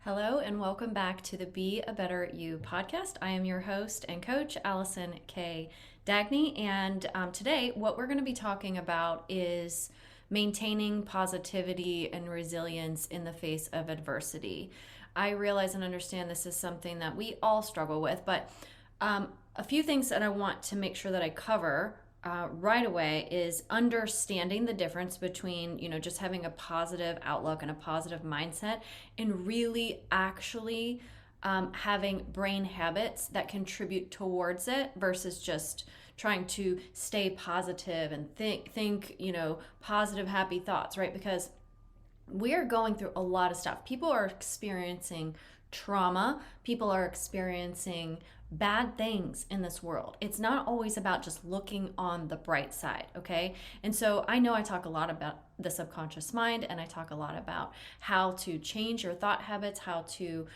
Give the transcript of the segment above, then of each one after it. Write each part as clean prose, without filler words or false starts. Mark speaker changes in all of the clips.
Speaker 1: Hello, and welcome back to the Be a Better You podcast. I am your host and coach, Allison K. Dagny, and today what we're going to be talking about is maintaining positivity and resilience in the face of adversity. I realize and understand this is something that we all struggle with, but a few things that I want to make sure that I cover right away is understanding the difference between, just having a positive outlook and a positive mindset and really actually having brain habits that contribute towards it versus just trying to stay positive and think, positive, happy thoughts, right? Because we are going through a lot of stuff. People are experiencing trauma. People are experiencing bad things in this world. It's not always about just looking on the bright side, okay? And so I know I talk a lot about the subconscious mind, and I talk a lot about how to change your thought habits, how to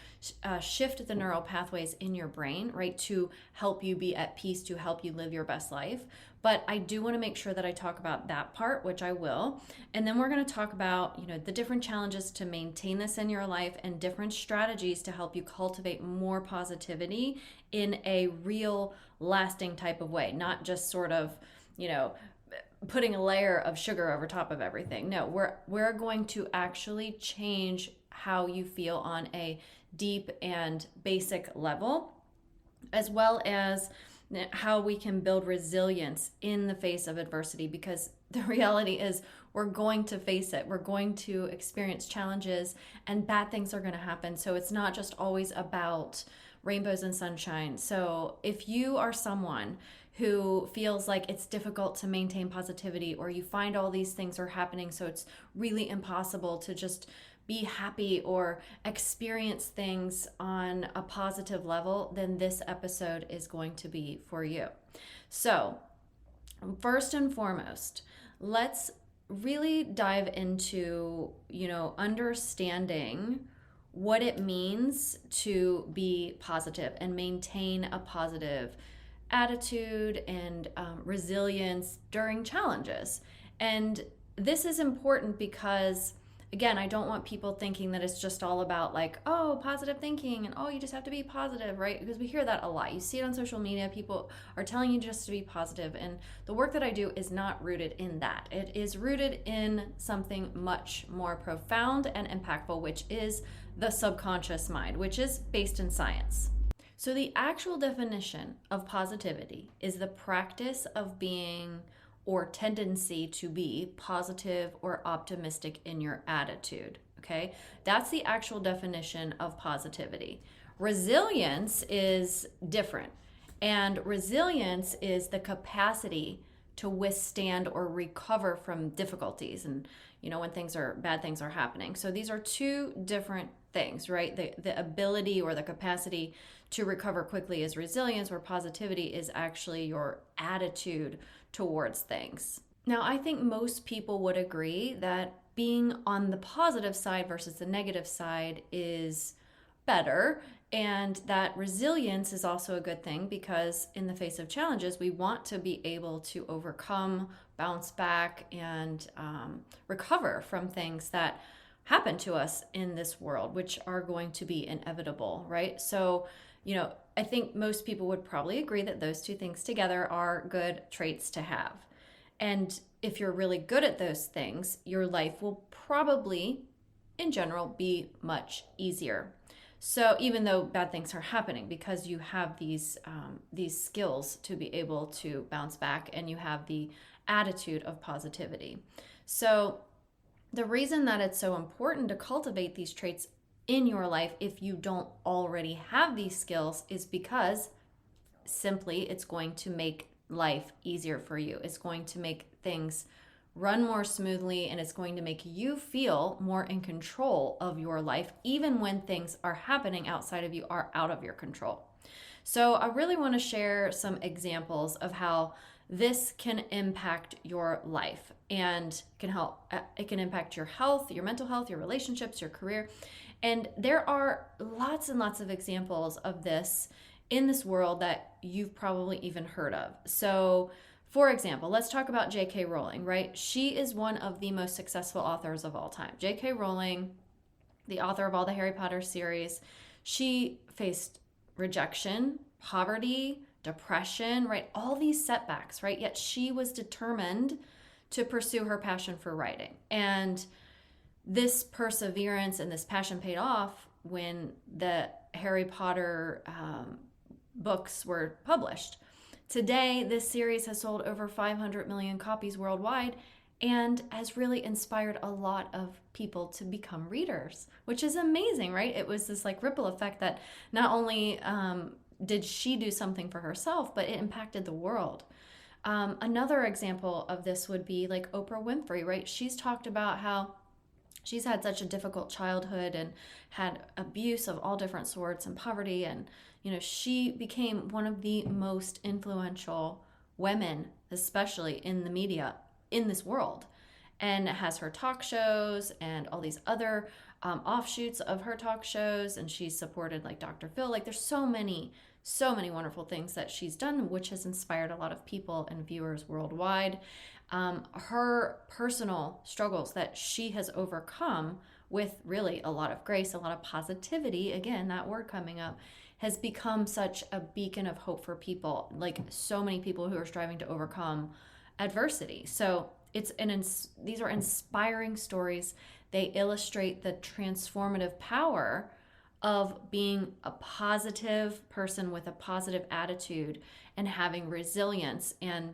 Speaker 1: shift the neural pathways in your brain, right, to help you be at peace, to help you live your best life. But I do want to make sure that I talk about that part, which I will. And then we're going to talk about, the different challenges to maintain this in your life and different strategies to help you cultivate more positivity in a real lasting type of way, not just sort of, putting a layer of sugar over top of everything. No, we're going to actually change how you feel on a deep and basic level, as well as how we can build resilience in the face of adversity, because the reality is we're going to face it. We're going to experience challenges and bad things are going to happen. So it's not just always about rainbows and sunshine. So if you are someone who feels like it's difficult to maintain positivity, or you find all these things are happening, so it's really impossible to just be happy or experience things on a positive level, then this episode is going to be for you. So, first and foremost, let's really dive into, understanding what it means to be positive and maintain a positive attitude and resilience during challenges. And this is important because, again, I don't want people thinking that it's just all about like, oh, positive thinking and you just have to be positive, right? Because we hear that a lot. You see it on social media. People are telling you just to be positive. And the work that I do is not rooted in that. It is rooted in something much more profound and impactful, which is the subconscious mind, which is based in science. So the actual definition of positivity is the practice of being or tendency to be positive or optimistic in your attitude, okay? That's the actual definition of positivity. Resilience is different, and resilience is the capacity to withstand or recover from difficulties and, when bad things are happening. So these are two different things, right? The ability or the capacity to recover quickly is resilience, where positivity is actually your attitude towards things. Now, I think most people would agree that being on the positive side versus the negative side is better, and that resilience is also a good thing, because in the face of challenges, we want to be able to overcome, bounce back, and recover from things that happen to us in this world, which are going to be inevitable, right? So, I think most people would probably agree that those two things together are good traits to have. And if you're really good at those things, your life will probably, in general, be much easier. So even though bad things are happening, because you have these skills to be able to bounce back, and you have the attitude of positivity. So the reason that it's so important to cultivate these traits in your life, if you don't already have these skills, is because simply it's going to make life easier for you. It's going to make things run more smoothly, and it's going to make you feel more in control of your life, even when things are happening outside of you, are out of your control. So I really want to share some examples of how this can impact your life and it can impact your health, your mental health, your relationships, your career. And there are lots and lots of examples of this in this world that you've probably even heard of. So, for example, let's talk about J.K. Rowling, right? She is one of the most successful authors of all time. J.K. Rowling the author of all the Harry Potter series, she faced rejection, poverty, depression, right? All these setbacks, right? Yet she was determined to pursue her passion for writing. And this perseverance and this passion paid off when the Harry Potter books were published. Today, this series has sold over 500 million copies worldwide and has really inspired a lot of people to become readers, which is amazing, right? It was this like ripple effect that not only did she do something for herself, but it impacted the world. Another example of this would be like Oprah Winfrey, right? She's talked about how she's had such a difficult childhood and had abuse of all different sorts and poverty. And, she became one of the most influential women, especially in the media in this world, and has her talk shows and all these other offshoots of her talk shows. And she's supported like Dr. Phil. Like there's so many wonderful things that she's done, which has inspired a lot of people and viewers worldwide. Her personal struggles that she has overcome with really a lot of grace, a lot of positivity, again, that word coming up, has become such a beacon of hope for people, like so many people who are striving to overcome adversity. So these are inspiring stories. They illustrate the transformative power of being a positive person with a positive attitude and having resilience and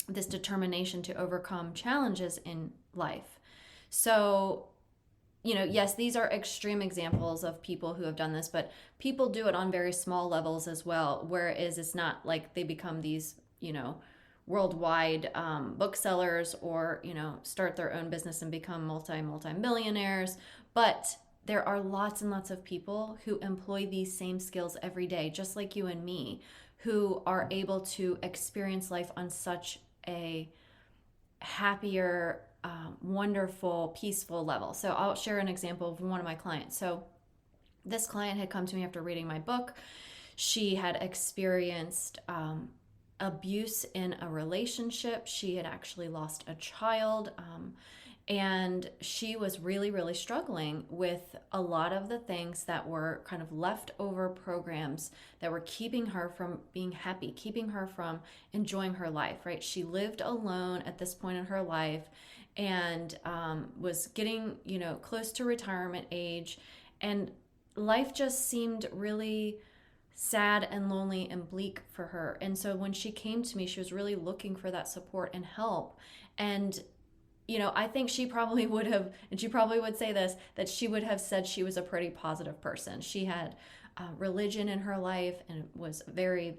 Speaker 1: this determination to overcome challenges in life. So, yes, these are extreme examples of people who have done this, but people do it on very small levels as well, whereas it's not like they become these, worldwide booksellers or, start their own business and become multi-millionaires. But there are lots and lots of people who employ these same skills every day, just like you and me, who are able to experience life on such a happier, wonderful, peaceful level. So I'll share an example of one of my clients. So this client had come to me after reading my book. She had experienced abuse in a relationship. She had actually lost a child. And she was really, really struggling with a lot of the things that were kind of leftover programs that were keeping her from being happy, keeping her from enjoying her life, right? She lived alone at this point in her life and was getting, close to retirement age. And life just seemed really sad and lonely and bleak for her. And so when she came to me, she was really looking for that support and help. And I think she probably would have, and she probably would say this, that she would have said she was a pretty positive person. She had religion in her life and was very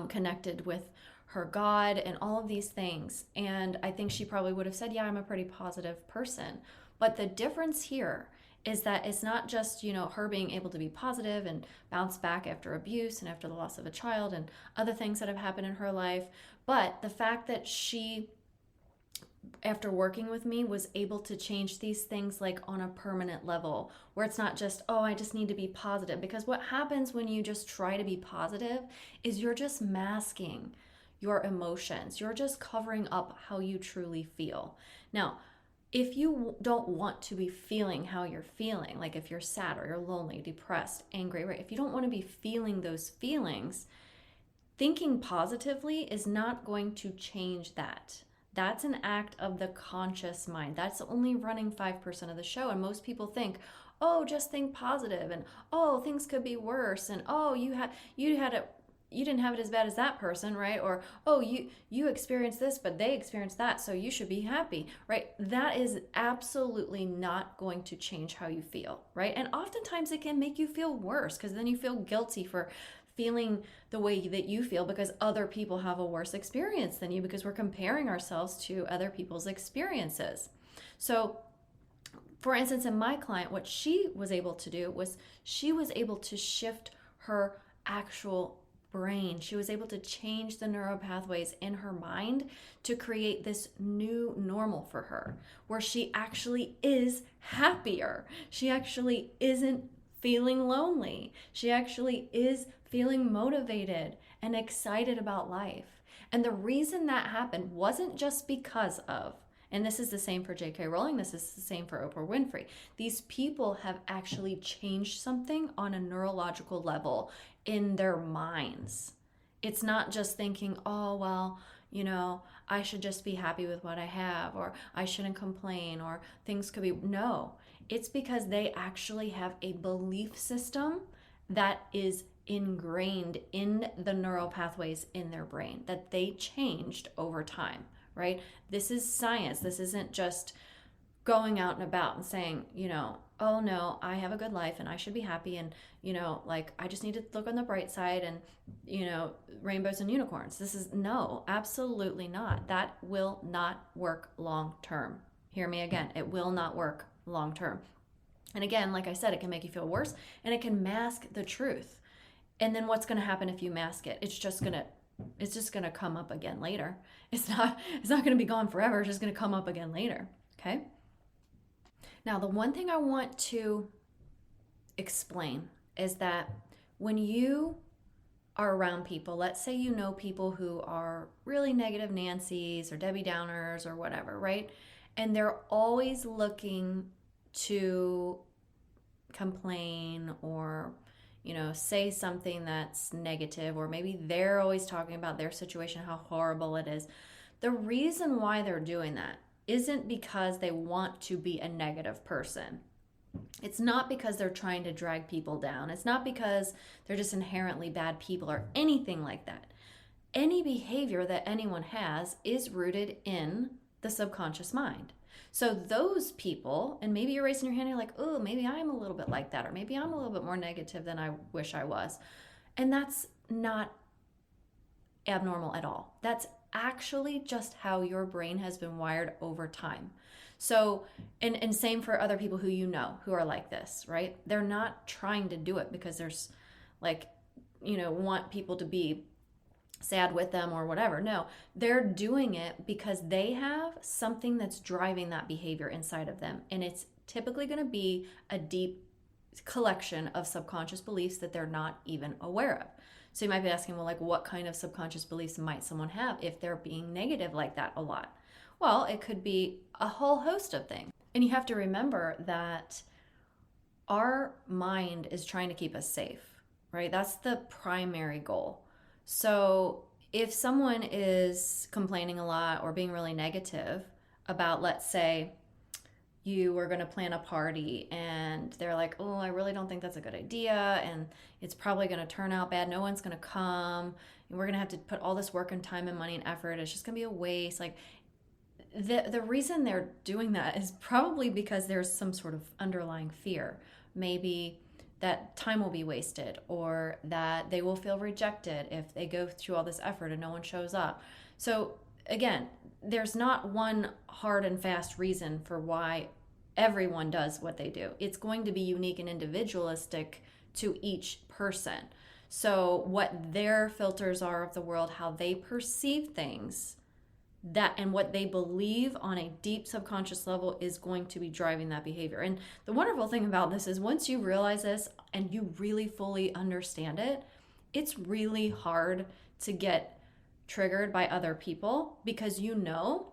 Speaker 1: connected with her God and all of these things. And I think she probably would have said, yeah, I'm a pretty positive person. But the difference here is that it's not just, her being able to be positive and bounce back after abuse and after the loss of a child and other things that have happened in her life, but the fact that she, after working with me, was able to change these things like on a permanent level, where it's not just, oh, I just need to be positive. Because what happens when you just try to be positive is you're just masking your emotions. You're just covering up how you truly feel. Now, if you don't want to be feeling how you're feeling, like if you're sad or you're lonely, depressed, angry, right? If you don't want to be feeling those feelings, thinking positively is not going to change that. That's an act of the conscious mind. That's only running 5% of the show. And most people think, oh, just think positive, and oh, things could be worse, and oh, you didn't have it as bad as that person, right? Or oh, you experienced this, but they experienced that, so you should be happy, right? That is absolutely not going to change how you feel, right? And oftentimes it can make you feel worse, because then you feel guilty for feeling the way that you feel because other people have a worse experience than you, because we're comparing ourselves to other people's experiences. So for instance, in my client, what she was able to do was she was able to shift her actual brain. She was able to change the neuropathways in her mind to create this new normal for her, where she actually is happier. She actually isn't feeling lonely. She actually is feeling motivated and excited about life. And the reason that happened wasn't just because of, And this is the same for J.K. Rowling. This is the same for Oprah Winfrey. These people have actually changed something on a neurological level in their minds. It's not just thinking, oh, well, I should just be happy with what I have, or I shouldn't complain, or things could be. No, it's because they actually have a belief system that is ingrained in the neural pathways in their brain that they changed over time, right? This is science. This isn't just going out and about and saying, oh no, I have a good life and I should be happy, and like I just need to look on the bright side and rainbows and unicorns. This is no, absolutely not. That will not work long term. Hear me again. It will not work long term. And again, like I said, it can make you feel worse and it can mask the truth. And then what's going to happen if you mask it? It's just going to come up again later. It's not going to be gone forever. It's just going to come up again later. Okay? Now, the one thing I want to explain is that when you are around people, let's say you know people who are really negative Nancy's or Debbie Downers or whatever, right? And they're always looking to complain or say something that's negative, or maybe they're always talking about their situation, how horrible it is. The reason why they're doing that isn't because they want to be a negative person. It's not because they're trying to drag people down. It's not because they're just inherently bad people or anything like that. Any behavior that anyone has is rooted in the subconscious mind. So those people, and maybe you're raising your hand and you're like, oh, maybe I'm a little bit like that, or maybe I'm a little bit more negative than I wish I was. And that's not abnormal at all. That's actually just how your brain has been wired over time. So, and same for other people who are like this, right? They're not trying to do it because there's want people to be sad with them or whatever. No, they're doing it because they have something that's driving that behavior inside of them. And it's typically going to be a deep collection of subconscious beliefs that they're not even aware of. So you might be asking, well, like, what kind of subconscious beliefs might someone have if they're being negative like that a lot? Well, it could be a whole host of things. And you have to remember that our mind is trying to keep us safe, right? That's the primary goal. So if someone is complaining a lot or being really negative about, let's say, you were going to plan a party and they're like, oh, I really don't think that's a good idea, and it's probably going to turn out bad. No one's going to come. And we're going to have to put all this work and time and money and effort. It's just going to be a waste. Like, the reason they're doing that is probably because there's some sort of underlying fear. Maybe that time will be wasted, or that they will feel rejected if they go through all this effort and no one shows up. So again, there's not one hard and fast reason for why everyone does what they do. It's going to be unique and individualistic to each person. So what their filters are of the world, how they perceive things, that and what they believe on a deep subconscious level is going to be driving that behavior. And the wonderful thing about this is once you realize this and you really fully understand it, it's really hard to get triggered by other people, because you know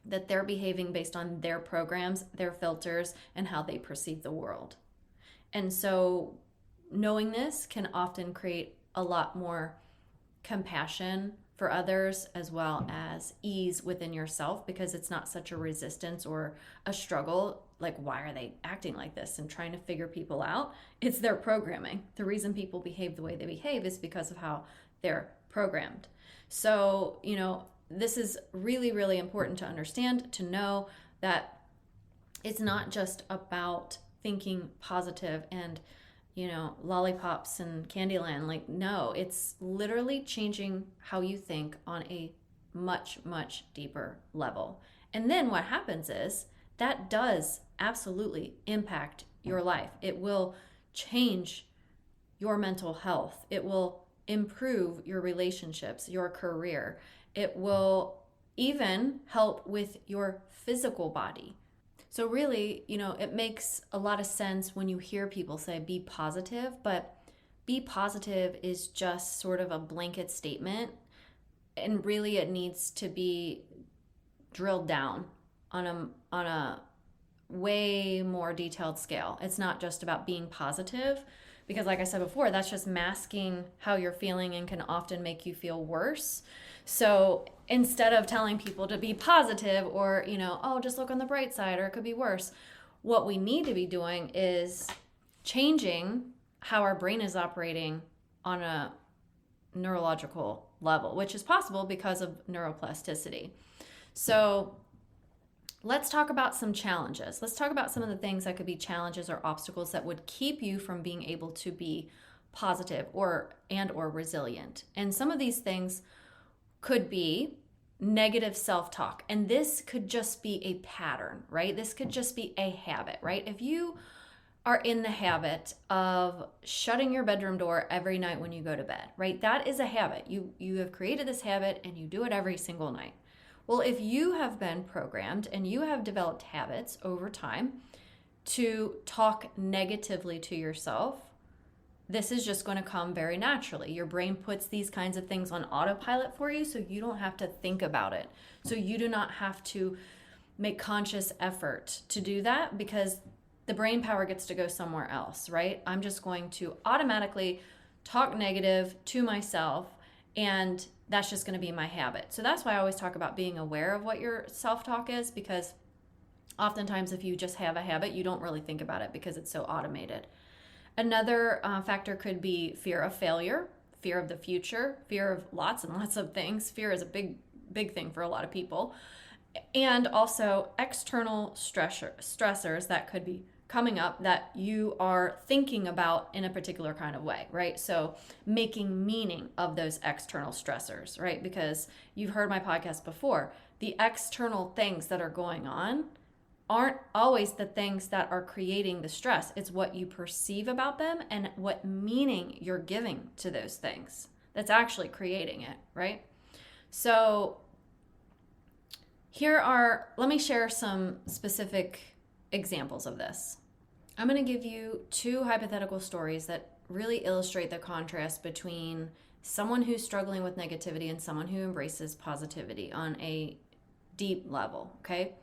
Speaker 1: that they're behaving based on their programs, their filters, and how they perceive the world. And so knowing this can often create a lot more compassion for others, as well as ease within yourself, because it's not such a resistance or a struggle. Like, why are they acting like this, and trying to figure people out? It's their programming. The reason people behave the way they behave is because of how they're programmed. So, this is really, really important to understand, to know that it's not just about thinking positive and lollipops and Candyland. Like, no, it's literally changing how you think on a much, much deeper level. And then what happens is that does absolutely impact your life. It will change your mental health. It will improve your relationships, your career. It will even help with your physical body. So really, it makes a lot of sense when you hear people say be positive, but be positive is just sort of a blanket statement. And really it needs to be drilled down on a way more detailed scale. It's not just about being positive, because like I said before, that's just masking how you're feeling and can often make you feel worse. So instead of telling people to be positive or, oh, just look on the bright side or it could be worse, what we need to be doing is changing how our brain is operating on a neurological level, which is possible because of neuroplasticity. So let's talk about some challenges. Let's talk about some of the things that could be challenges or obstacles that would keep you from being able to be positive or resilient. And some of these things could be negative self-talk. And this could just be a pattern, right? This could just be a habit, right? If you are in the habit of shutting your bedroom door every night when you go to bed, right? That is a habit. You have created this habit and you do it every single night. Well, if you have been programmed and you have developed habits over time to talk negatively to yourself, this is just going to come very naturally. Your brain puts these kinds of things on autopilot for you, so you don't have to think about it. So you do not have to make conscious effort to do that, because the brain power gets to go somewhere else, right? I'm just going to automatically talk negative to myself, and that's just going to be my habit. So that's why I always talk about being aware of what your self-talk is, because oftentimes if you just have a habit, you don't really think about it because it's so automated. Another factor could be fear of failure, fear of the future, fear of lots and lots of things. Fear is a big thing for a lot of people. And also external stressors that could be coming up that you are thinking about in a particular kind of way, right? So making meaning of those external stressors, right? Because you've heard my podcast before, the external things that are going on aren't always the things that are creating the stress. It's what you perceive about them and what meaning you're giving to those things that's actually creating it, right? So let me share some specific examples of this. I'm going to give you two hypothetical stories that really illustrate the contrast between someone who's struggling with negativity and someone who embraces positivity on a deep level, okay?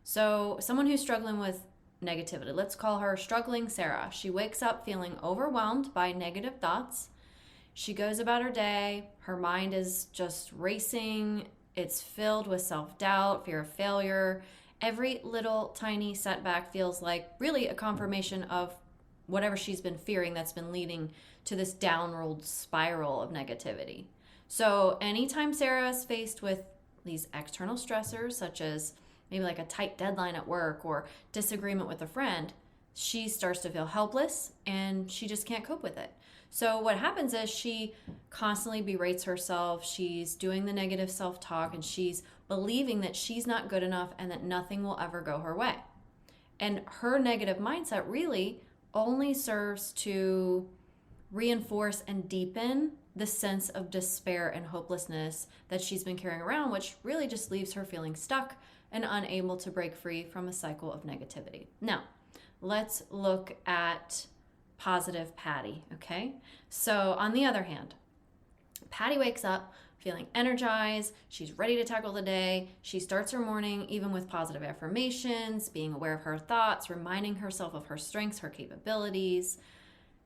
Speaker 1: So someone who's struggling with negativity, let's call her struggling Sarah. She wakes up feeling overwhelmed by negative thoughts. She goes about her day. Her mind is just racing. It's filled with self-doubt, fear of failure. Every little tiny setback feels like really a confirmation of whatever she's been fearing that's been leading to this downward spiral of negativity. So anytime Sarah is faced with these external stressors, such as maybe like a tight deadline at work or disagreement with a friend, she starts to feel helpless and she just can't cope with it. So what happens is she constantly berates herself. She's doing the negative self-talk and she's believing that she's not good enough and that nothing will ever go her way. And her negative mindset really only serves to reinforce and deepen the sense of despair and hopelessness that she's been carrying around, which really just leaves her feeling stuck and unable to break free from a cycle of negativity. Now, let's look at positive Patty, okay? So on the other hand, Patty wakes up feeling energized. She's ready to tackle the day. She starts her morning even with positive affirmations, being aware of her thoughts, reminding herself of her strengths, her capabilities.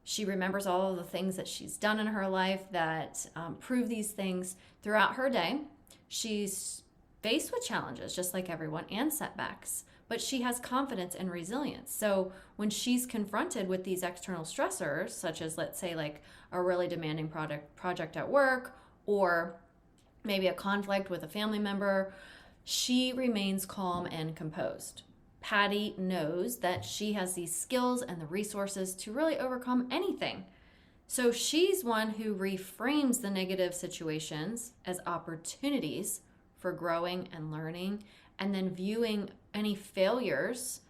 Speaker 1: She remembers all of the things that she's done in her life that prove these things throughout her day. She's faced with challenges just like everyone and setbacks, but she has confidence and resilience. So when she's confronted with these external stressors, such as let's say like a really demanding project at work or maybe a conflict with a family member, she remains calm and composed. Patty knows that she has these skills and the resources to really overcome anything. So she's one who reframes the negative situations as opportunities for growing and learning, and then viewing any failures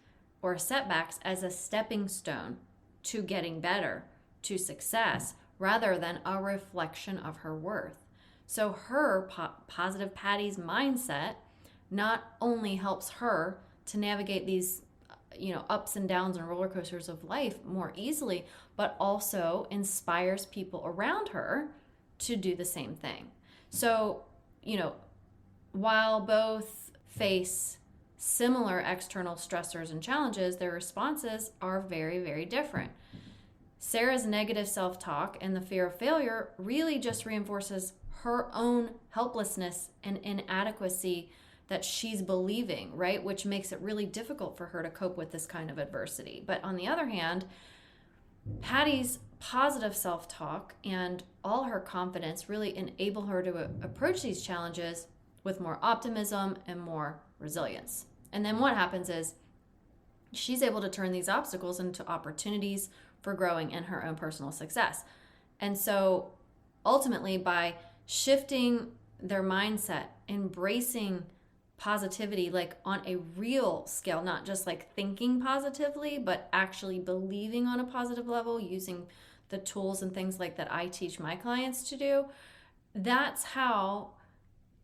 Speaker 1: or setbacks as a stepping stone to getting better, to success, rather than a reflection of her worth. So her positive Patty's mindset not only helps her to navigate these ups and downs and roller coasters of life more easily, but also inspires people around her to do the same thing. So, while both face similar external stressors and challenges, their responses are very, very different. Sarah's negative self-talk and the fear of failure really just reinforces her own helplessness and inadequacy that she's believing, right? Which makes it really difficult for her to cope with this kind of adversity. But on the other hand, Patty's positive self-talk and all her confidence really enable her to approach these challenges with more optimism and more resilience. And then what happens is she's able to turn these obstacles into opportunities for growing in her own personal success. And so ultimately, by shifting their mindset, embracing positivity, like on a real scale, not just like thinking positively, but actually believing on a positive level, using the tools and things like that I teach my clients to do, that's how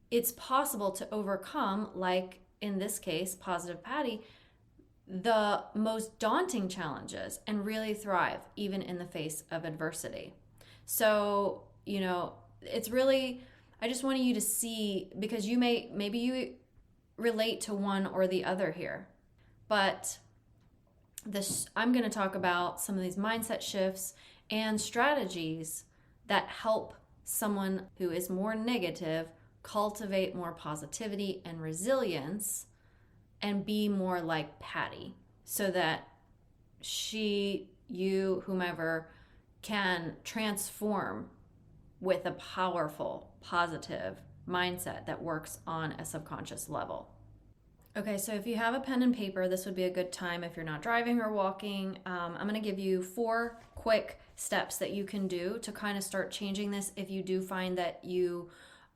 Speaker 1: it's possible to overcome, like in this case, Positive Patty, the most daunting challenges and really thrive even in the face of adversity. So, it's really, I just wanted you to see, because maybe you relate to one or the other here, but I'm going to talk about some of these mindset shifts and strategies that help someone who is more negative cultivate more positivity and resilience and be more like Patty, so that you, whomever, can transform with a powerful, positive mindset that works on a subconscious level. Okay, so if you have a pen and paper, this would be a good time if you're not driving or walking. I'm going to give you 4 quick steps that you can do to kind of start changing this if you do find that you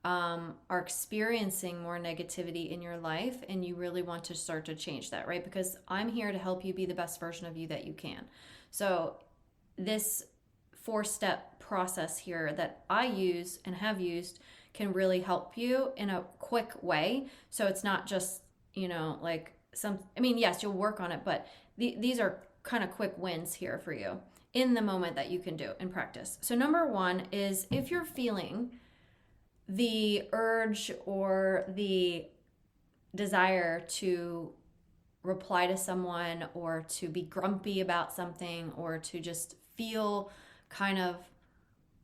Speaker 1: are experiencing more negativity in your life and you really want to start to change that, right? Because I'm here to help you be the best version of you that you can. So this 4-step process here that I use and have used can really help you in a quick way. So it's not just, yes, you'll work on it, but these are kind of quick wins here for you in the moment that you can do in practice. So number 1 is, if you're feeling the urge or the desire to reply to someone or to be grumpy about something or to just feel kind of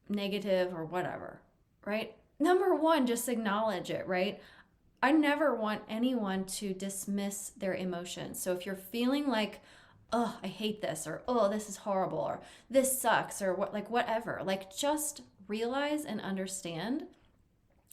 Speaker 1: negative or whatever, right? Number 1, just acknowledge it, right? I never want anyone to dismiss their emotions. So if you're feeling like, oh, I hate this, or oh, this is horrible, or this sucks, or whatever, just realize and understand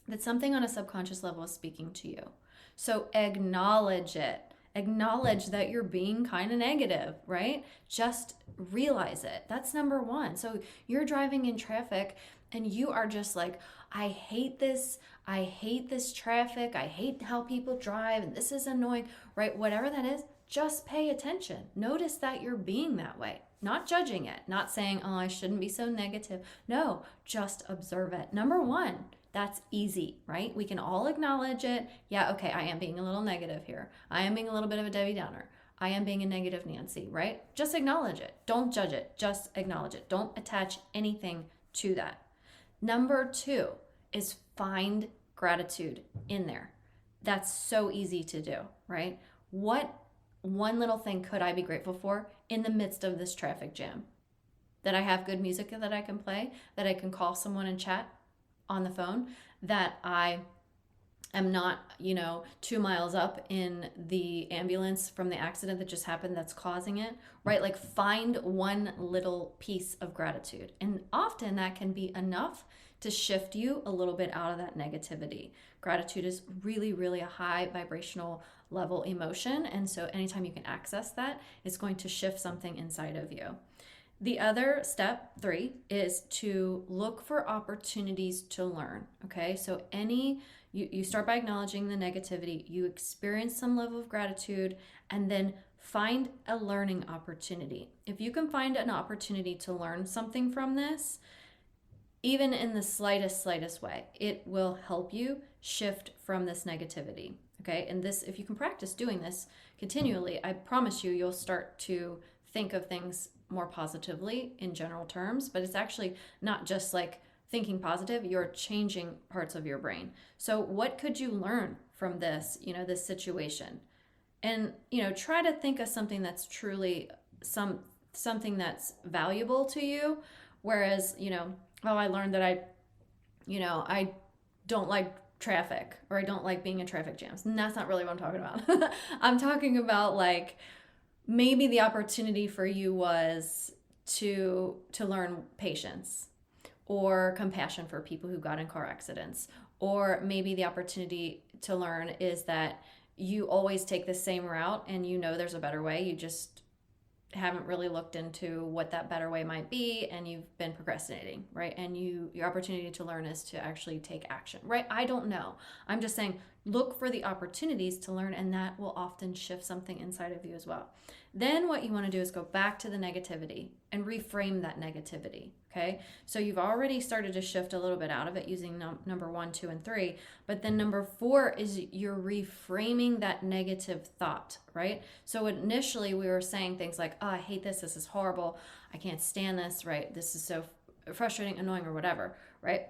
Speaker 1: that something on a subconscious level is speaking to you. So acknowledge it. Acknowledge that you're being kind of negative, right? Just realize it. That's number 1. So you're driving in traffic and you are just like, I hate this. I hate this traffic. I hate how people drive and this is annoying, right? Whatever that is, just pay attention. Notice that you're being that way. Not judging it, not saying, oh, I shouldn't be so negative. No, just observe it. Number 1, that's easy, right? We can all acknowledge it. Yeah, okay, I am being a little negative here. I am being a little bit of a Debbie Downer. I am being a negative Nancy, right? Just acknowledge it. Don't judge it. Just acknowledge it. Don't attach anything to that. Number 2 is find gratitude in there. That's so easy to do, right? What one little thing could I be grateful for in the midst of this traffic jam? That I have good music that I can play, that I can call someone and chat on the phone, that I am not, 2 miles up in the ambulance from the accident that just happened that's causing it, right? Find one little piece of gratitude. And often that can be enough to shift you a little bit out of that negativity. Gratitude is really, really a high vibrational level emotion. And so anytime you can access that, it's going to shift something inside of you. The other step 3 is to look for opportunities to learn. Okay, so you start by acknowledging the negativity, you experience some level of gratitude, and then find a learning opportunity. If you can find an opportunity to learn something from this, even in the slightest way, it will help you shift from this negativity. Okay, and if you can practice doing this continually, I promise you'll start to think of things more positively in general terms, but it's actually not just thinking positive, you're changing parts of your brain. So what could you learn from this, this situation? and try to think of something that's truly something that's valuable to you. Whereas, oh, I learned that I don't like traffic, or I don't like being in traffic jams. And that's not really what I'm talking about. I'm talking about like maybe the opportunity for you was to learn patience or compassion for people who got in car accidents. Or maybe the opportunity to learn is that you always take the same route and there's a better way. You just haven't really looked into what that better way might be, and you've been procrastinating, right? And your opportunity to learn is to actually take action, right? I don't know. I'm just saying look for the opportunities to learn, and that will often shift something inside of you as well. Then what you want to do is go back to the negativity and reframe that negativity. Okay, so you've already started to shift a little bit out of it using number 1, 2, and 3, but then number 4 is you're reframing that negative thought, right? So initially we were saying things like, oh, I hate this is horrible, I can't stand this, right? This is so frustrating, annoying, or whatever, right?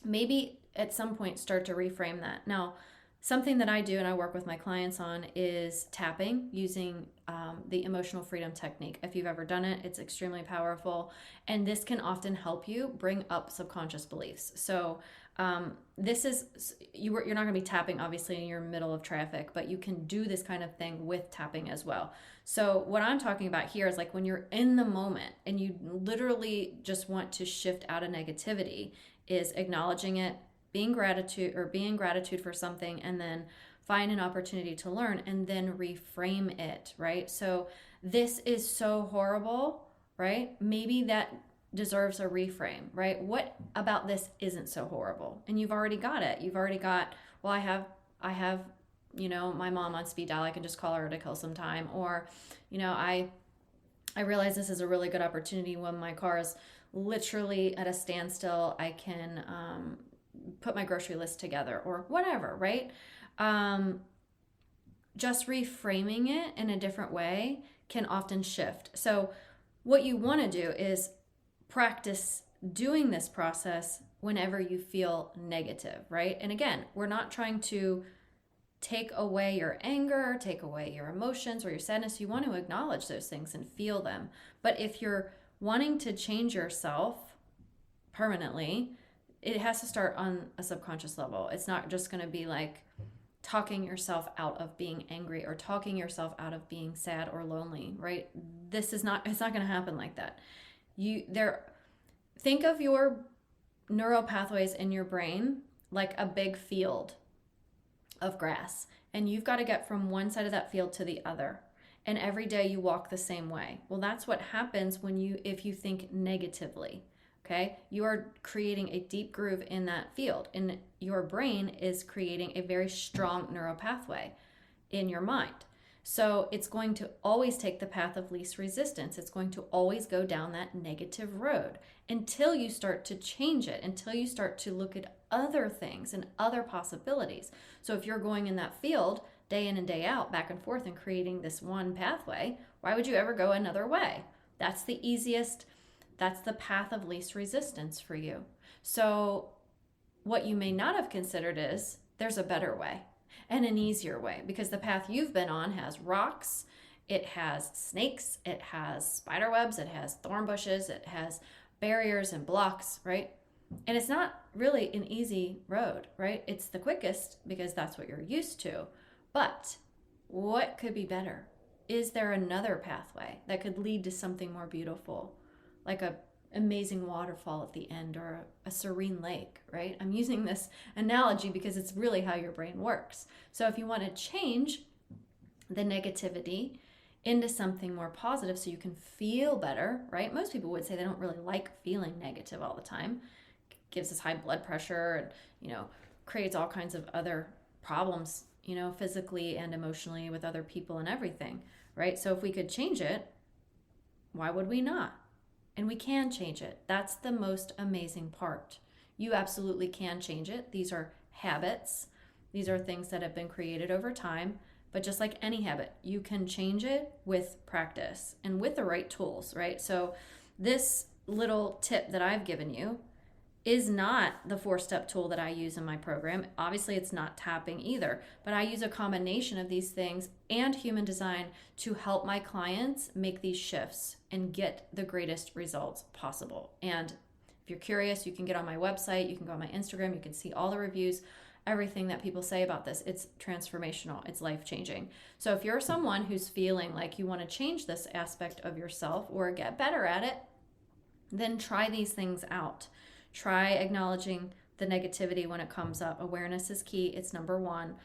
Speaker 1: Maybe at some point start to reframe that. Now, something that I do and I work with my clients on is tapping using the emotional freedom technique. If you've ever done it, it's extremely powerful. And this can often help you bring up subconscious beliefs. So this is, you're not going to be tapping, obviously, in your middle of traffic, but you can do this kind of thing with tapping as well. So what I'm talking about here is like when you're in the moment and you literally just want to shift out of negativity, is acknowledging it, being gratitude for something, and then find an opportunity to learn and then reframe it, right? So this is so horrible, right? Maybe that deserves a reframe, right? What about this isn't so horrible? And you've already got it. You've already got, well, I have my mom on speed dial. I can just call her to kill some time. Or, I realize this is a really good opportunity when my car is literally at a standstill. I can put my grocery list together, or whatever, right? Just reframing it in a different way can often shift. So what you want to do is practice doing this process whenever you feel negative, right? And again, we're not trying to take away your anger, take away your emotions or your sadness. You want to acknowledge those things and feel them. But if you're wanting to change yourself permanently, it has to start on a subconscious level. It's not just going to be like talking yourself out of being angry or talking yourself out of being sad or lonely, right? It's not going to happen like that. Think of your neural pathways in your brain like a big field of grass, and you've got to get from one side of that field to the other. And every day you walk the same way. Well, that's what happens if you think negatively. Okay, you are creating a deep groove in that field, and your brain is creating a very strong neural pathway in your mind. So it's going to always take the path of least resistance. It's going to always go down that negative road until you start to change it, until you start to look at other things and other possibilities. So if you're going in that field day in and day out, back and forth, and creating this one pathway, why would you ever go another way? That's the easiest. That's the path of least resistance for you. So what you may not have considered is there's a better way and an easier way, because the path you've been on has rocks, it has snakes, it has spider webs, it has thorn bushes, it has barriers and blocks, right? And it's not really an easy road, right? It's the quickest because that's what you're used to. But what could be better? Is there another pathway that could lead to something more beautiful? Like a amazing waterfall at the end, or a serene lake, right? I'm using this analogy because it's really how your brain works. So if you want to change the negativity into something more positive so you can feel better, right? Most people would say they don't really like feeling negative all the time. It gives us high blood pressure and, creates all kinds of other problems, physically and emotionally with other people and everything, right? So if we could change it, why would we not? And we can change it. That's the most amazing part. You absolutely can change it. These are habits. These are things that have been created over time. But just like any habit, you can change it with practice and with the right tools, right? So this little tip that I've given you is not the 4-step tool that I use in my program. Obviously, it's not tapping either, but I use a combination of these things and human design to help my clients make these shifts and get the greatest results possible. And if you're curious, you can get on my website, you can go on my Instagram, you can see all the reviews, everything that people say about this. It's transformational, it's life-changing. So if you're someone who's feeling like you want to change this aspect of yourself or get better at it, then try these things out. Try acknowledging the negativity when it comes up. Awareness is key. It's number one.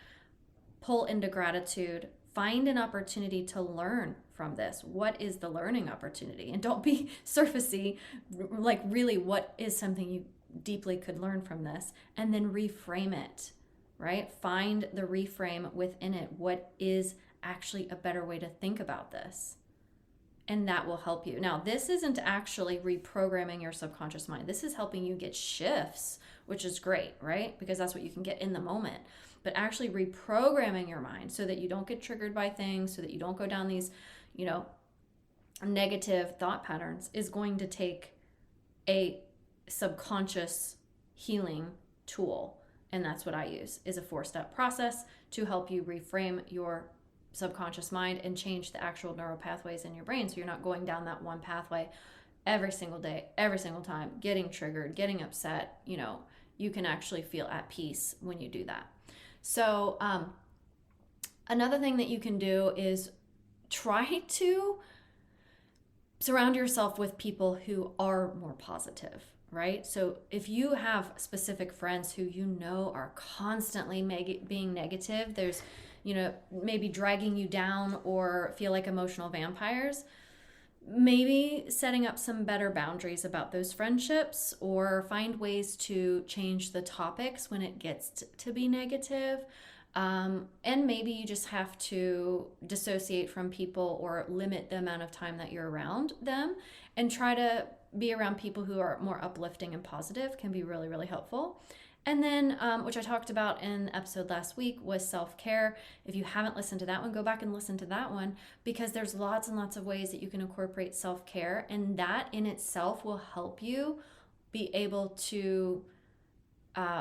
Speaker 1: Pull into gratitude. Find an opportunity to learn from this. What is the learning opportunity? And don't be surfacey. Like, really, what is something you deeply could learn from this? And then reframe it, right? Find the reframe within it. What is actually a better way to think about this? And that will help you. Now, this isn't actually reprogramming your subconscious mind. This is helping you get shifts, which is great, right? Because that's what you can get in the moment. But actually reprogramming your mind so that you don't get triggered by things, so that you don't go down these, negative thought patterns is going to take a subconscious healing tool. And that's what I use, is a 4-step process to help you reframe your subconscious mind and change the actual neural pathways in your brain, so you're not going down that one pathway every single day, every single time, getting triggered, getting upset. You can actually feel at peace when you do that. So another thing that you can do is try to surround yourself with people who are more positive, right? So if you have specific friends who are constantly being negative, there's maybe dragging you down or feel like emotional vampires, maybe setting up some better boundaries about those friendships, or find ways to change the topics when it gets to be negative. And maybe you just have to dissociate from people or limit the amount of time that you're around them, and try to be around people who are more uplifting and positive. Can be really, really helpful. And then, which I talked about in the episode last week, was self-care. If you haven't listened to that one, go back and listen to that one, because there's lots and lots of ways that you can incorporate self-care, and that in itself will help you be able to,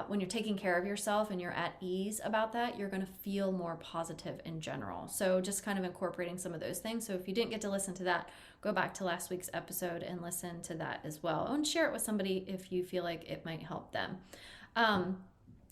Speaker 1: when you're taking care of yourself and you're at ease about that, you're going to feel more positive in general. So just kind of incorporating some of those things. So if you didn't get to listen to that, go back to last week's episode and listen to that as well, and share it with somebody if you feel like it might help them.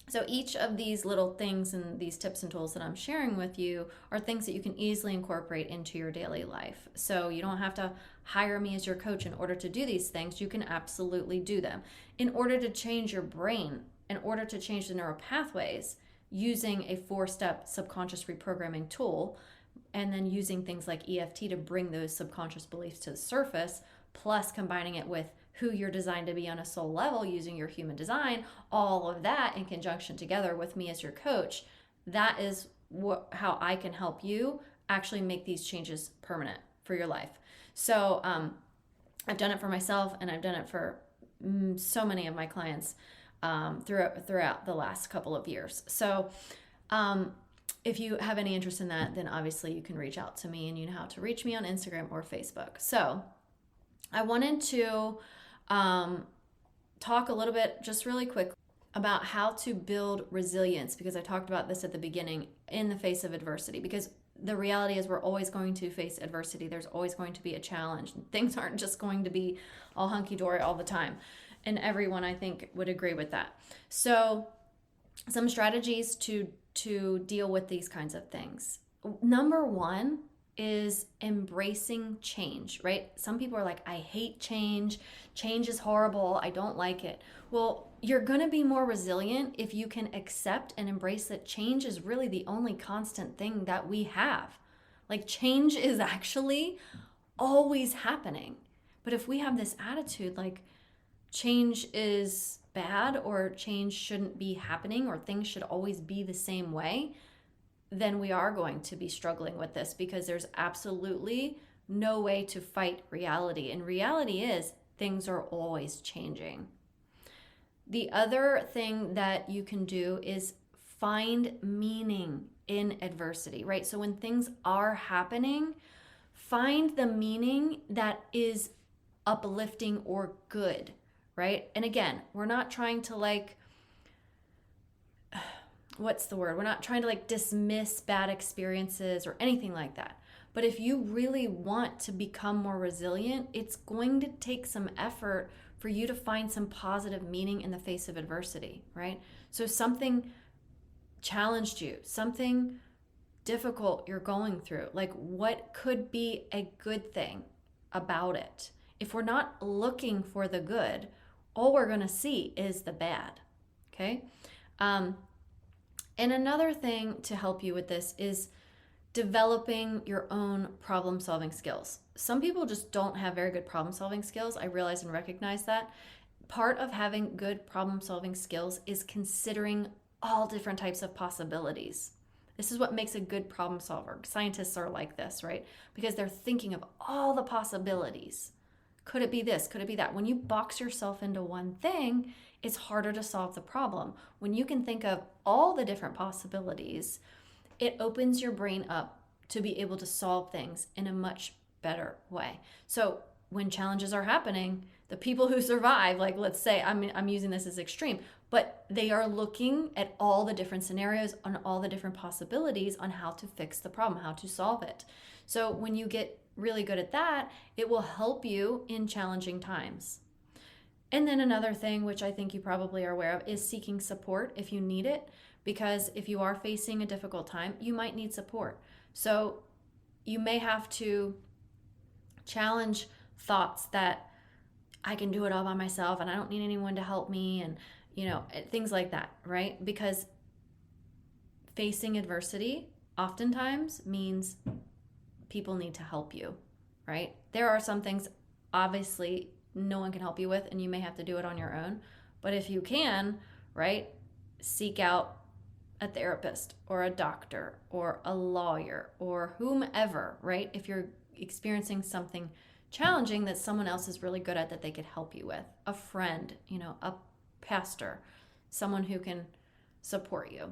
Speaker 1: So each of these little things and these tips and tools that I'm sharing with you are things that you can easily incorporate into your daily life. So you don't have to hire me as your coach in order to do these things. You can absolutely do them. In order to change your brain, in order to change the neural pathways, using a 4-step subconscious reprogramming tool, and then using things like EFT to bring those subconscious beliefs to the surface, plus combining it with who you're designed to be on a soul level using your human design, all of that in conjunction together with me as your coach, that is how I can help you actually make these changes permanent for your life. So I've done it for myself, and I've done it for so many of my clients throughout the last couple of years. So if you have any interest in that, then obviously you can reach out to me, and you know how to reach me on Instagram or Facebook. So I wanted to talk a little bit, just really quick, about how to build resilience, because I talked about this at the beginning, in the face of adversity, because the reality is we're always going to face adversity. There's always going to be a challenge. Things aren't just going to be all hunky-dory all the time. And everyone, I think, would agree with that. So some strategies to deal with these kinds of things. Number one is embracing change, right? Some people are like, I hate change. Change is horrible. I don't like it. Well, you're going to be more resilient if you can accept and embrace that change is really the only constant thing that we have. Like, change is actually always happening. But if we have this attitude like change is bad, or change shouldn't be happening, or things should always be the same way, then we are going to be struggling with this, because there's absolutely no way to fight reality. And reality is things are always changing. The other thing that you can do is find meaning in adversity, right? So when things are happening, find the meaning that is uplifting or good, right? And again, we're not trying to what's the word? We're not trying to dismiss bad experiences or anything like that. But if you really want to become more resilient, it's going to take some effort for you to find some positive meaning in the face of adversity, right? So something challenged you, something difficult you're going through, what could be a good thing about it? If we're not looking for the good, all we're going to see is the bad, okay? And another thing to help you with this is developing your own problem solving skills. Some people just don't have very good problem solving skills. I realize and recognize that. Part of having good problem solving skills is considering all different types of possibilities. This is what makes a good problem solver. Scientists are like this, right? Because they're thinking of all the possibilities. Could it be this? Could it be that? When you box yourself into one thing, it's harder to solve the problem. When you can think of all the different possibilities, it opens your brain up to be able to solve things in a much better way. So when challenges are happening, the people who survive, let's say, I'm using this as extreme, but they are looking at all the different scenarios on all the different possibilities on how to fix the problem, how to solve it. So when you get really good at that, it will help you in challenging times. And then another thing, which I think you probably are aware of, is seeking support if you need it. Because if you are facing a difficult time, you might need support. So you may have to challenge thoughts that I can do it all by myself and I don't need anyone to help me, and things like that, right? Because facing adversity oftentimes means people need to help you, right? There are some things obviously no one can help you with and you may have to do it on your own. But if you can, right, seek out a therapist or a doctor or a lawyer or whomever, right? If you're experiencing something challenging that someone else is really good at that they could help you with, a friend, a pastor, someone who can support you.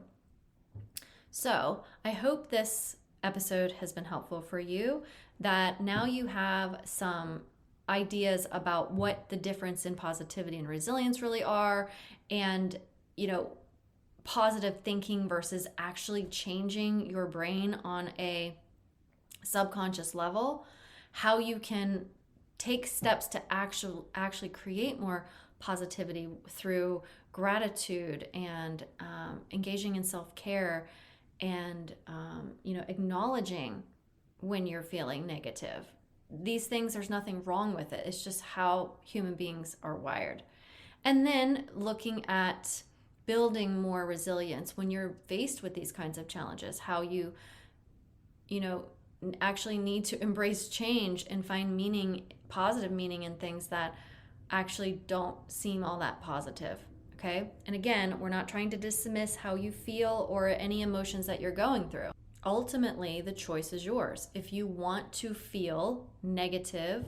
Speaker 1: So I hope this episode has been helpful for you, that now you have some ideas about what the difference in positivity and resilience really are, and positive thinking versus actually changing your brain on a subconscious level, how you can take steps to actually create more positivity through gratitude and engaging in self-care and acknowledging when you're feeling negative. These things, there's nothing wrong with it. It's just how human beings are wired. And then looking at building more resilience when you're faced with these kinds of challenges, how you actually need to embrace change and find meaning, positive meaning in things that actually don't seem all that positive. Okay? And again, we're not trying to dismiss how you feel or any emotions that you're going through. Ultimately, the choice is yours. If you want to feel negative,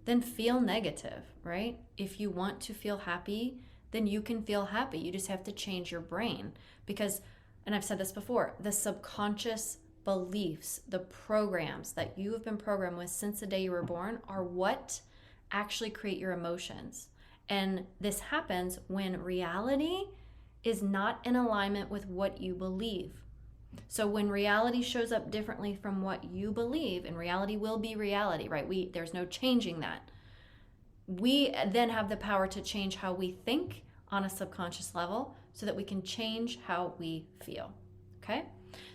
Speaker 1: then feel negative, right? If you want to feel happy, then you can feel happy. You just have to change your brain because, and I've said this before, the subconscious beliefs, the programs that you have been programmed with since the day you were born are what actually create your emotions. And this happens when reality is not in alignment with what you believe. So when reality shows up differently from what you believe, and reality will be reality, right? There's no changing that. We then have the power to change how we think on a subconscious level so that we can change how we feel. Okay?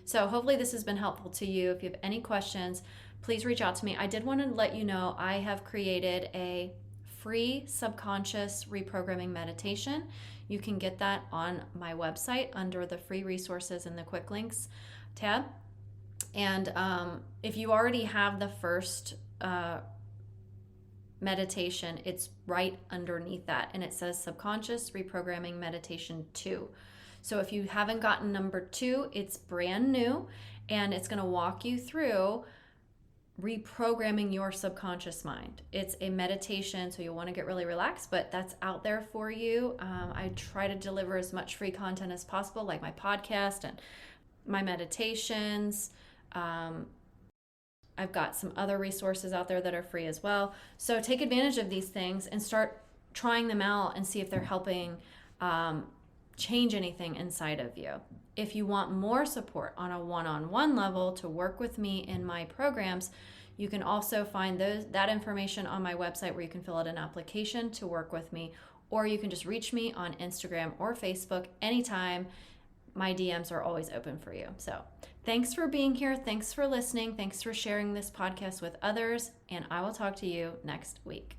Speaker 1: So hopefully this has been helpful to you. If you have any questions, please reach out to me. I did want to let you know I have created a free subconscious reprogramming meditation. You can get that on my website under the free resources and the quick links tab. And if you already have the first meditation, it's right underneath that, and it says Subconscious Reprogramming Meditation 2. So if you haven't gotten number 2, it's brand new, and it's going to walk you through reprogramming your subconscious mind. It's a meditation, so you'll want to get really relaxed, but that's out there for you. I try to deliver as much free content as possible, like my podcast and my meditations. I've got some other resources out there that are free as well. So take advantage of these things and start trying them out and see if they're helping change anything inside of you. If you want more support on a one-on-one level to work with me in my programs, you can also find that information on my website, where you can fill out an application to work with me, or you can just reach me on Instagram or Facebook anytime. My DMs are always open for you. So thanks for being here. Thanks for listening. Thanks for sharing this podcast with others. And I will talk to you next week.